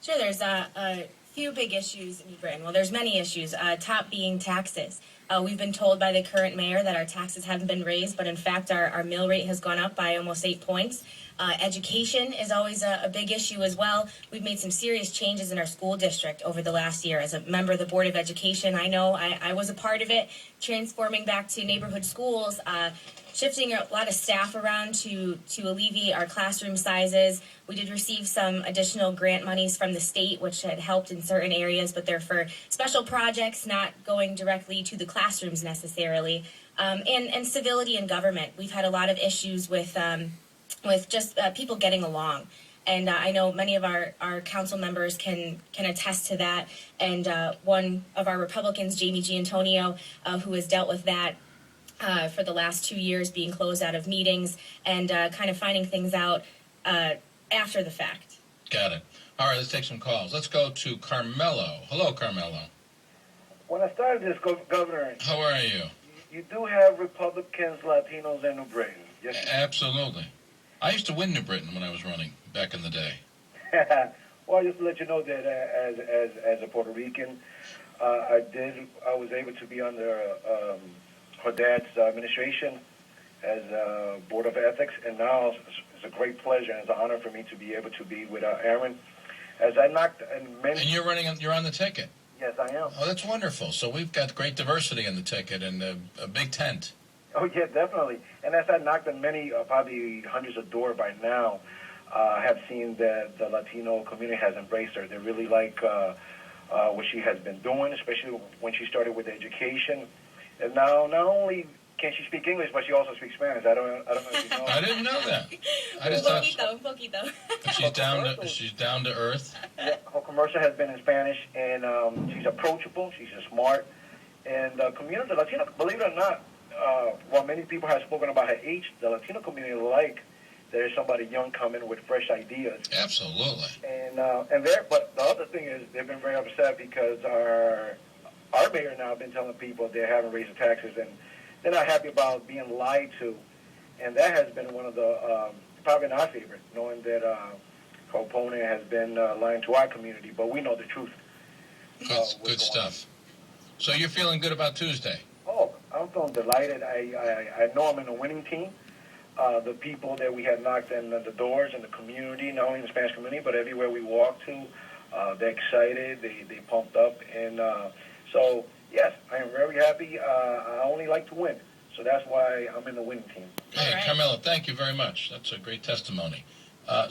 Sure, there's a few big issues in New Britain. Well, there's many issues, top being taxes. We've been told by the current mayor that our taxes haven't been raised, but in fact our mill rate has gone up by almost 8 points. Education is always a big issue as well. We've made some serious changes in our school district over the last year. As a member of the Board of Education, I know I was a part of it, transforming back to neighborhood schools, shifting a lot of staff around to alleviate our classroom sizes. We did receive some additional grant monies from the state, which had helped in certain areas, but they're for special projects, not going directly to the classrooms necessarily. And civility in government. We've had a lot of issues with just people getting along. And I know many of our council members can attest to that. And one of our Republicans, Jamie Giantonio, who has dealt with that for the last 2 years, being closed out of meetings and kind of finding things out after the fact. Got it. All right, let's take some calls. Let's go to Carmelo. Hello, Carmelo. When I started this, Governor, how are you? You do have Republicans, Latinos, and New Britain. Yes. Absolutely. I used to win New Britain when I was running back in the day. Well, just to let you know that as a Puerto Rican, I was able to be under her dad's administration as Board of Ethics, and now it's a great pleasure and it's an honor for me to be able to be with Erin. As I knocked and And you're on the ticket. Yes, I am. Oh, that's wonderful. So we've got great diversity in the ticket and a big tent. Oh, yeah, definitely. And as I knocked on many, probably hundreds of doors by now, I have seen that the Latino community has embraced her. They really like what she has been doing, especially when she started with education. And now, not only can she speak English, but she also speaks Spanish. I don't know if you know. I didn't know that. I just Un poquito. She's down to earth. Yeah, her commercial has been in Spanish, and she's approachable. She's smart, and the community, the Latino, believe it or not, while many people have spoken about her age, the Latino community there's somebody young coming with fresh ideas. Absolutely. But the other thing is they've been very upset because our mayor now has been telling people they haven't raised the taxes, and they're not happy about being lied to, and that has been one of the probably in our favor, knowing that her opponent has been lying to our community, but we know the truth. Good stuff. So you're feeling good about Tuesday? Oh, I'm feeling delighted. I know I'm in a winning team. The people that we had knocked on the doors in the community, not only in the Spanish community, but everywhere we walk to, they're excited, they pumped up. And so, yes, I am very happy. I only like to win. So that's why I'm in the winning team. Hey, right. Carmelo, thank you very much. That's a great testimony.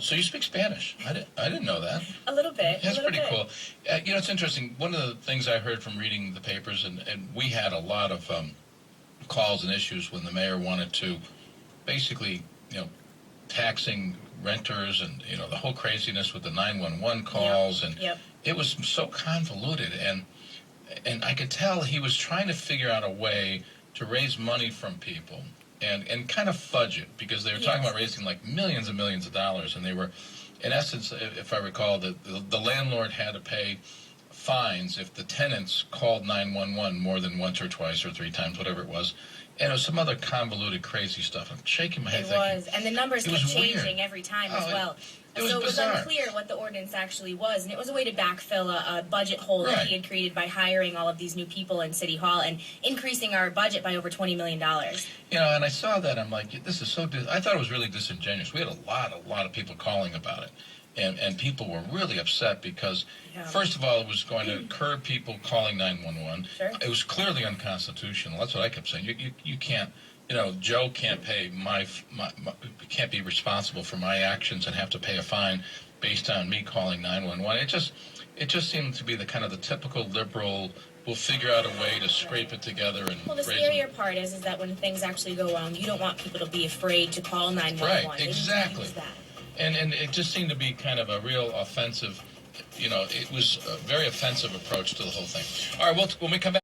So you speak Spanish. I didn't know that. A little bit. That's pretty cool. It's interesting. One of the things I heard from reading the papers, and we had a lot of calls and issues when the mayor wanted to basically, taxing renters and, the whole craziness with the 911 calls. Yep. And it was so convoluted. And I could tell he was trying to figure out a way to raise money from people and kind of fudge it, because they were talking about raising like millions and millions of dollars, and they were, in essence, if I recall, the landlord had to pay fines if the tenants called 911 more than once or twice or three times, whatever it was. And it was some other convoluted, crazy stuff. I'm shaking my head. It was, and the numbers kept changing every time as well. It was so it was bizarre. unclear what the ordinance actually was, and it was a way to backfill a budget hole that he had created by hiring all of these new people in City Hall and increasing our budget by over $20 million. And I saw that. I'm like, this is so. I thought it was really disingenuous. We had a lot of people calling about it, and people were really upset because, first of all, it was going to curb people calling 911. Sure. It was clearly unconstitutional. That's what I kept saying. You can't. Joe can't pay can't be responsible for my actions and have to pay a fine based on me calling 911. It just seemed to be the kind of the typical liberal. We'll figure out a way to scrape it together and. Well, the scarier part is that when things actually go wrong, you don't want people to be afraid to call 911. Right, exactly. And it just seemed to be kind of a real offensive. It was a very offensive approach to the whole thing. All right, when we come back.